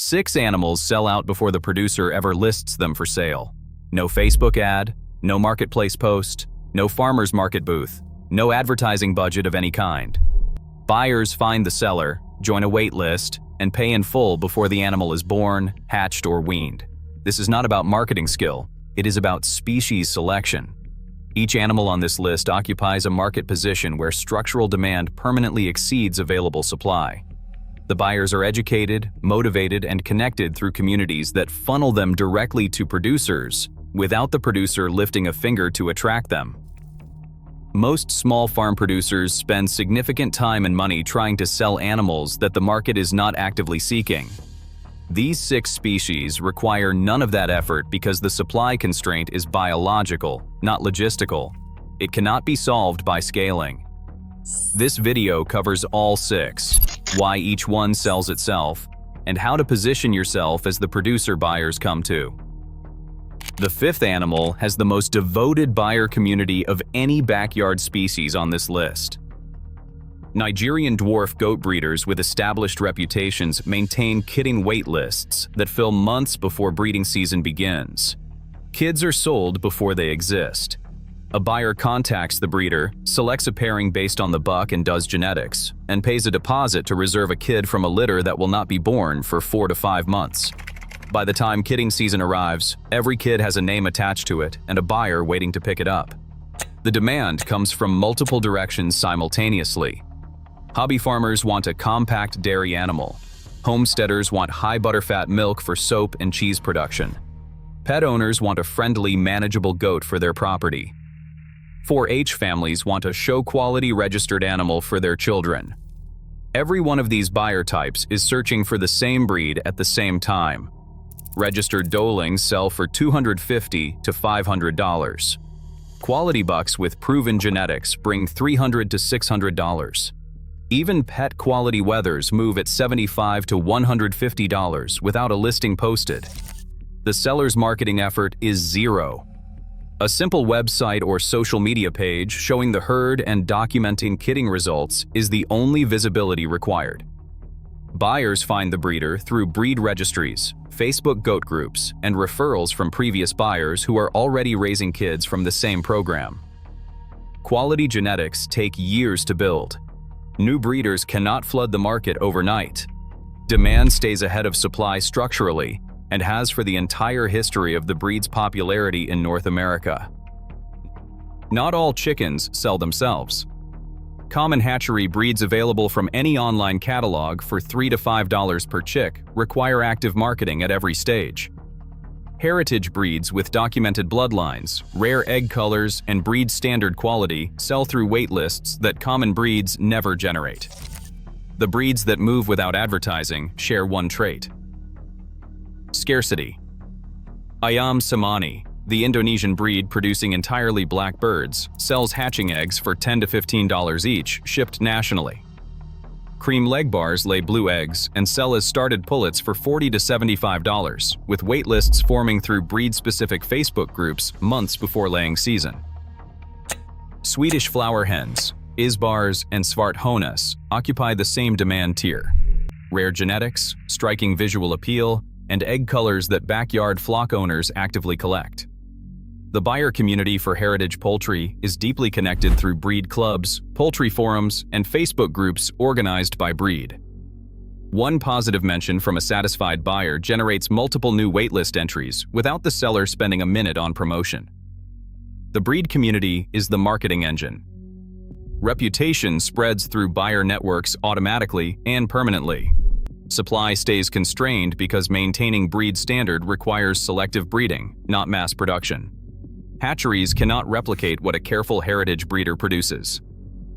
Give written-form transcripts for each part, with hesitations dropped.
6 animals sell out before the producer ever lists them for sale. No Facebook ad, no marketplace post, no farmer's market booth, no advertising budget of any kind. Buyers find the seller, join a wait list, and pay in full before the animal is born, hatched, or weaned. This is not about marketing skill, it is about species selection. Each animal on this list occupies a market position where structural demand permanently exceeds available supply. The buyers are educated, motivated, and connected through communities that funnel them directly to producers, without the producer lifting a finger to attract them. Most small farm producers spend significant time and money trying to sell animals that the market is not actively seeking. These 6 species require none of that effort because the supply constraint is biological, not logistical. It cannot be solved by scaling. This video covers all 6, why each one sells itself, and how to position yourself as the producer buyers come to. The 5th animal has the most devoted buyer community of any backyard species on this list. Nigerian dwarf goat breeders with established reputations maintain kidding wait lists that fill months before breeding season begins. Kids are sold before they exist. A buyer contacts the breeder, selects a pairing based on the buck and does genetics, and pays a deposit to reserve a kid from a litter that will not be born for 4 to 5 months. By the time kidding season arrives, every kid has a name attached to it and a buyer waiting to pick it up. The demand comes from multiple directions simultaneously. Hobby farmers want a compact dairy animal. Homesteaders want high butterfat milk for soap and cheese production. Pet owners want a friendly, manageable goat for their property. 4-H families want a show-quality registered animal for their children. Every one of these buyer types is searching for the same breed at the same time. Registered doelings sell for $250 to $500. Quality bucks with proven genetics bring $300 to $600. Even pet quality wethers move at $75 to $150 without a listing posted. The seller's marketing effort is zero. A simple website or social media page showing the herd and documenting kidding results is the only visibility required. Buyers find the breeder through breed registries, Facebook goat groups, and referrals from previous buyers who are already raising kids from the same program. Quality genetics take years to build. New breeders cannot flood the market overnight. Demand stays ahead of supply structurally, and has for the entire history of the breed's popularity in North America. Not all chickens sell themselves. Common hatchery breeds available from any online catalog for $3 to $5 per chick require active marketing at every stage. Heritage breeds with documented bloodlines, rare egg colors, and breed standard quality sell through wait lists that common breeds never generate. The breeds that move without advertising share one trait: scarcity. Ayam Cemani, the Indonesian breed producing entirely black birds, sells hatching eggs for $10 to $15 each, shipped nationally. Cream leg bars lay blue eggs and sell as started pullets for $40 to $75, with wait lists forming through breed-specific Facebook groups months before laying season. Swedish flower hens, Isbars, and Svarthönas occupy the same demand tier. Rare genetics, striking visual appeal, and egg colors that backyard flock owners actively collect. The buyer community for heritage poultry is deeply connected through breed clubs, poultry forums, and Facebook groups organized by breed. One positive mention from a satisfied buyer generates multiple new waitlist entries without the seller spending a minute on promotion. The breed community is the marketing engine. Reputation spreads through buyer networks automatically and permanently. Supply stays constrained because maintaining breed standard requires selective breeding, not mass production. Hatcheries cannot replicate what a careful heritage breeder produces.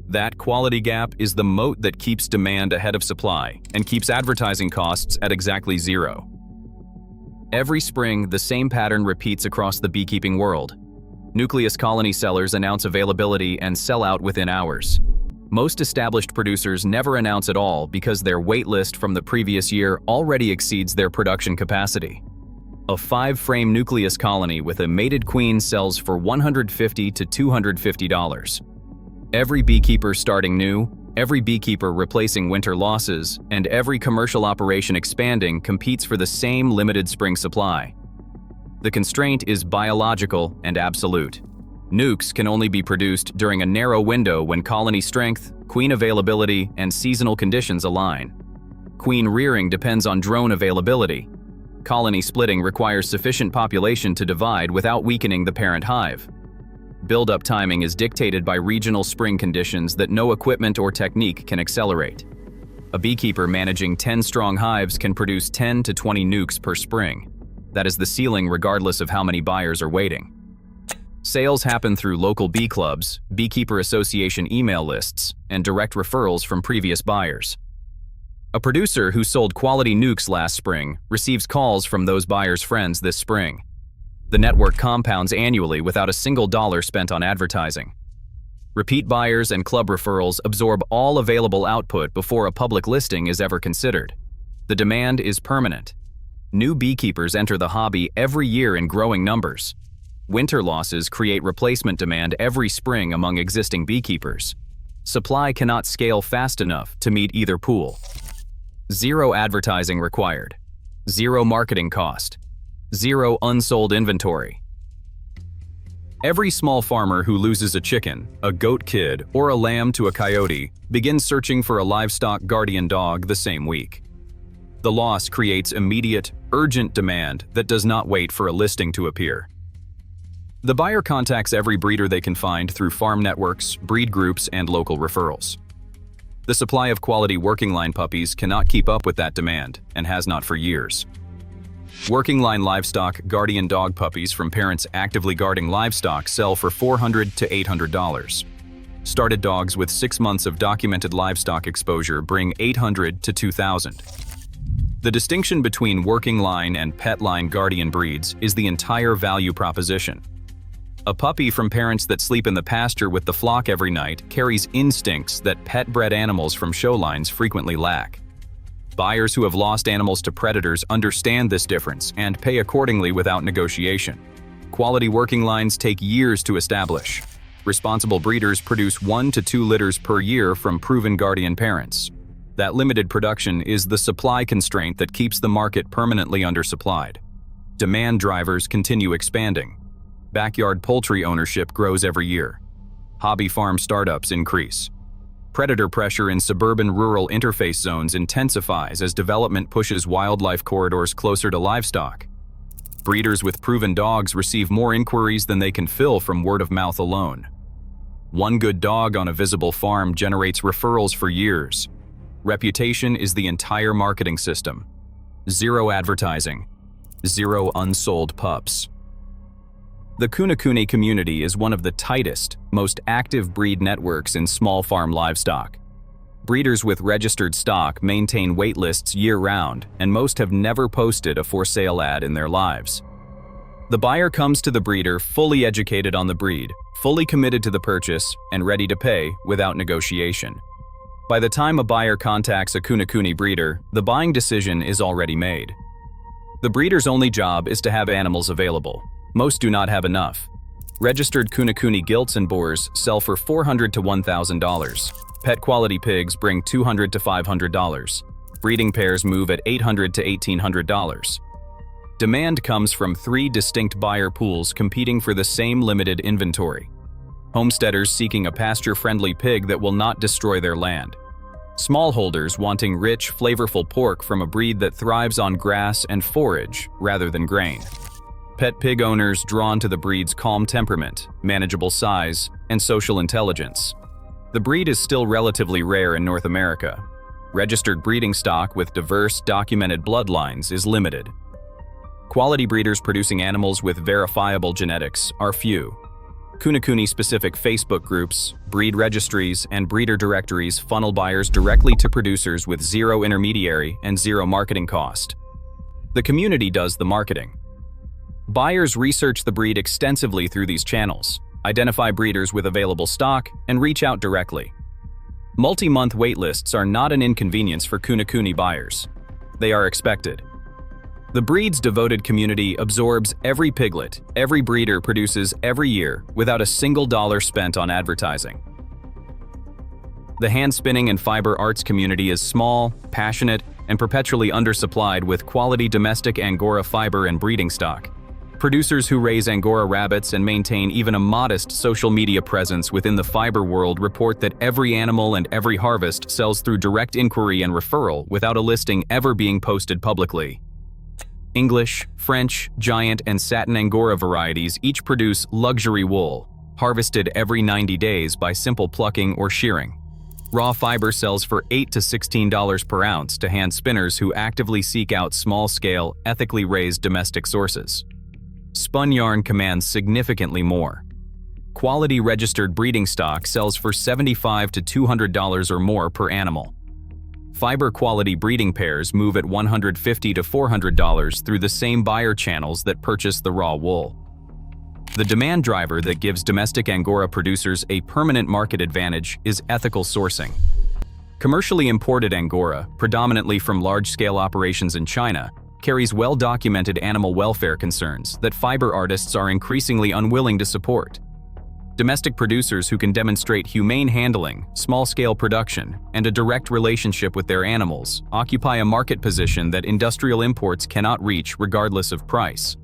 That quality gap is the moat that keeps demand ahead of supply and keeps advertising costs at exactly zero. Every spring, the same pattern repeats across the beekeeping world. Nucleus colony sellers announce availability and sell out within hours. Most established producers never announce at all because their wait list from the previous year already exceeds their production capacity. A 5-frame nucleus colony with a mated queen sells for $150 to $250. Every beekeeper starting new, Every beekeeper replacing winter losses and every commercial operation expanding competes for the same limited spring supply. The constraint is biological and absolute. Nukes can only be produced during a narrow window when colony strength, queen availability, and seasonal conditions align. Queen rearing depends on drone availability. Colony splitting requires sufficient population to divide without weakening the parent hive. Build-up timing is dictated by regional spring conditions that no equipment or technique can accelerate. A beekeeper managing 10 strong hives can produce 10 to 20 nukes per spring. That is the ceiling regardless of how many buyers are waiting. Sales happen through local bee clubs, beekeeper association email lists, and direct referrals from previous buyers. A producer who sold quality nukes last spring receives calls from those buyers' friends this spring. The network compounds annually without a single dollar spent on advertising. Repeat buyers and club referrals absorb all available output before a public listing is ever considered. The demand is permanent. New beekeepers enter the hobby every year in growing numbers. Winter losses create replacement demand every spring among existing beekeepers. Supply cannot scale fast enough to meet either pool. Zero advertising required. Zero marketing cost. Zero unsold inventory. Every small farmer who loses a chicken, a goat kid, or a lamb to a coyote begins searching for a livestock guardian dog the same week. The loss creates immediate, urgent demand that does not wait for a listing to appear. The buyer contacts every breeder they can find through farm networks, breed groups, and local referrals. The supply of quality working line puppies cannot keep up with that demand, and has not for years. Working line livestock guardian dog puppies from parents actively guarding livestock sell for $400 to $800. Started dogs with 6 months of documented livestock exposure bring $800 to $2,000. The distinction between working line and pet line guardian breeds is the entire value proposition. A puppy from parents that sleep in the pasture with the flock every night carries instincts that pet-bred animals from show lines frequently lack. Buyers who have lost animals to predators understand this difference and pay accordingly without negotiation. Quality working lines take years to establish. Responsible breeders produce 1 to 2 litters per year from proven guardian parents. That limited production is the supply constraint that keeps the market permanently undersupplied. Demand drivers continue expanding. Backyard poultry ownership grows every year. Hobby farm startups increase. Predator pressure in suburban rural interface zones intensifies as development pushes wildlife corridors closer to livestock. Breeders with proven dogs receive more inquiries than they can fill from word of mouth alone. One good dog on a visible farm generates referrals for years. Reputation is the entire marketing system. Zero advertising. Zero unsold pups. The Kunekune community is one of the tightest, most active breed networks in small farm livestock. Breeders with registered stock maintain waitlists year-round, and most have never posted a for sale ad in their lives. The buyer comes to the breeder fully educated on the breed, fully committed to the purchase, and ready to pay without negotiation. By the time a buyer contacts a Kunekune breeder, the buying decision is already made. The breeder's only job is to have animals available. Most do not have enough. Registered Kunekune gilts and boars sell for $400 to $1,000. Pet quality pigs bring $200 to $500. Breeding pairs move at $800 to $1,800. Demand comes from 3 distinct buyer pools competing for the same limited inventory. Homesteaders seeking a pasture-friendly pig that will not destroy their land. Smallholders wanting rich, flavorful pork from a breed that thrives on grass and forage rather than grain. Pet pig owners drawn to the breed's calm temperament, manageable size, and social intelligence. The breed is still relatively rare in North America. Registered breeding stock with diverse, documented bloodlines is limited. Quality breeders producing animals with verifiable genetics are few. Kunekune-specific Facebook groups, breed registries, and breeder directories funnel buyers directly to producers with zero intermediary and zero marketing cost. The community does the marketing. Buyers research the breed extensively through these channels, identify breeders with available stock, and reach out directly. Multi-month waitlists are not an inconvenience for Kunekune buyers. They are expected. The breed's devoted community absorbs every piglet every breeder produces every year without a single dollar spent on advertising. The hand spinning and fiber arts community is small, passionate, and perpetually undersupplied with quality domestic Angora fiber and breeding stock. Producers who raise Angora rabbits and maintain even a modest social media presence within the fiber world report that every animal and every harvest sells through direct inquiry and referral without a listing ever being posted publicly. English, French, Giant, and Satin Angora varieties each produce luxury wool, harvested every 90 days by simple plucking or shearing. Raw fiber sells for $8 to $16 per ounce to hand spinners who actively seek out small-scale, ethically raised domestic sources. Spun yarn commands significantly more. Quality registered breeding stock sells for $75 to $200 or more per animal. Fiber quality breeding pairs move at $150 to $400 through the same buyer channels that purchase the raw wool. The demand driver that gives domestic Angora producers a permanent market advantage is ethical sourcing. Commercially imported Angora, predominantly from large-scale operations in China, carries well-documented animal welfare concerns that fiber artists are increasingly unwilling to support. Domestic producers who can demonstrate humane handling, small-scale production, and a direct relationship with their animals occupy a market position that industrial imports cannot reach regardless of price.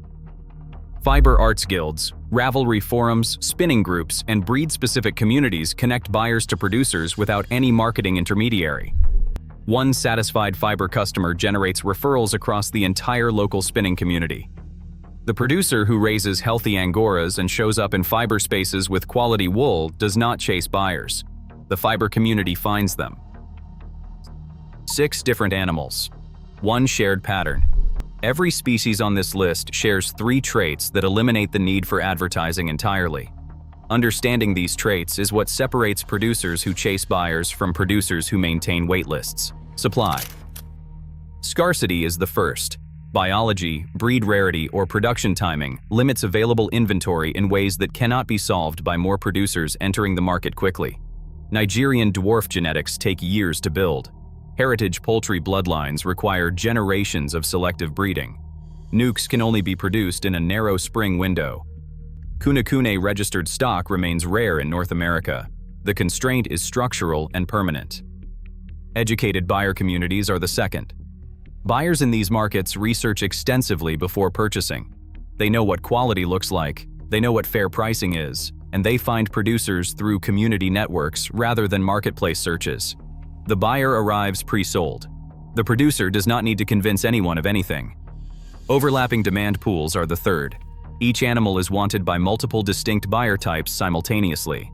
Fiber arts guilds, Ravelry forums, spinning groups, and breed-specific communities connect buyers to producers without any marketing intermediary. One satisfied fiber customer generates referrals across the entire local spinning community. The producer who raises healthy Angoras and shows up in fiber spaces with quality wool does not chase buyers. The fiber community finds them. 6 different animals. 1 shared pattern. Every species on this list shares 3 traits that eliminate the need for advertising entirely. Understanding these traits is what separates producers who chase buyers from producers who maintain waitlists. Supply. Scarcity is the first. Biology, breed rarity, or production timing limits available inventory in ways that cannot be solved by more producers entering the market quickly. Nigerian Dwarf genetics take years to build. Heritage poultry bloodlines require generations of selective breeding. Nukes can only be produced in a narrow spring window. Kunekune registered stock remains rare in North America. The constraint is structural and permanent. Educated buyer communities are the second. Buyers in these markets research extensively before purchasing. They know what quality looks like, they know what fair pricing is, and they find producers through community networks rather than marketplace searches. The buyer arrives pre-sold. The producer does not need to convince anyone of anything. Overlapping demand pools are the third. Each animal is wanted by multiple distinct buyer types simultaneously.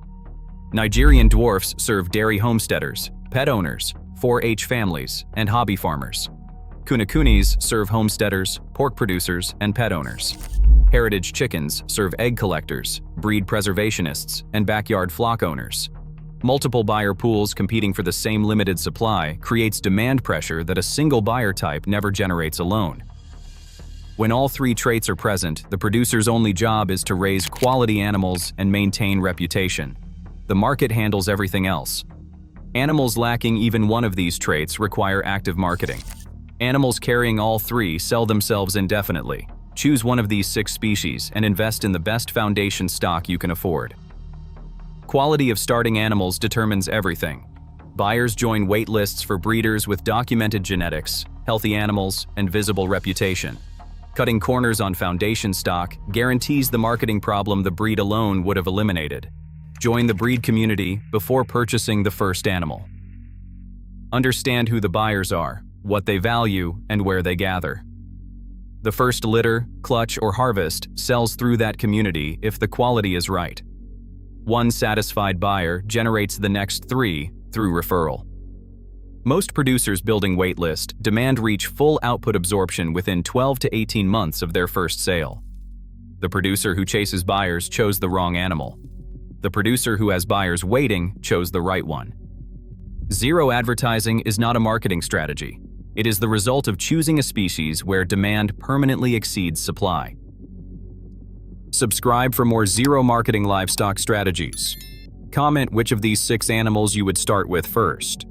Nigerian dwarfs serve dairy homesteaders, pet owners, 4-H families, and hobby farmers. Kunekunes serve homesteaders, pork producers, and pet owners. Heritage chickens serve egg collectors, breed preservationists, and backyard flock owners. Multiple buyer pools competing for the same limited supply creates demand pressure that a single buyer type never generates alone. When all 3 traits are present, the producer's only job is to raise quality animals and maintain reputation. The market handles everything else. Animals lacking even one of these traits require active marketing. Animals carrying all 3 sell themselves indefinitely. Choose one of these 6 species and invest in the best foundation stock you can afford. Quality of starting animals determines everything. Buyers join wait lists for breeders with documented genetics, healthy animals, and visible reputation. Cutting corners on foundation stock guarantees the marketing problem the breed alone would have eliminated. Join the breed community before purchasing the first animal. Understand who the buyers are, what they value, and where they gather. The first litter, clutch, or harvest sells through that community if the quality is right. One satisfied buyer generates the next 3 through referral. Most producers building waitlist demand reach full output absorption within 12 to 18 months of their first sale. The producer who chases buyers chose the wrong animal. The producer who has buyers waiting chose the right one. Zero advertising is not a marketing strategy. It is the result of choosing a species where demand permanently exceeds supply. Subscribe for more zero marketing livestock strategies. Comment which of these 6 animals you would start with first.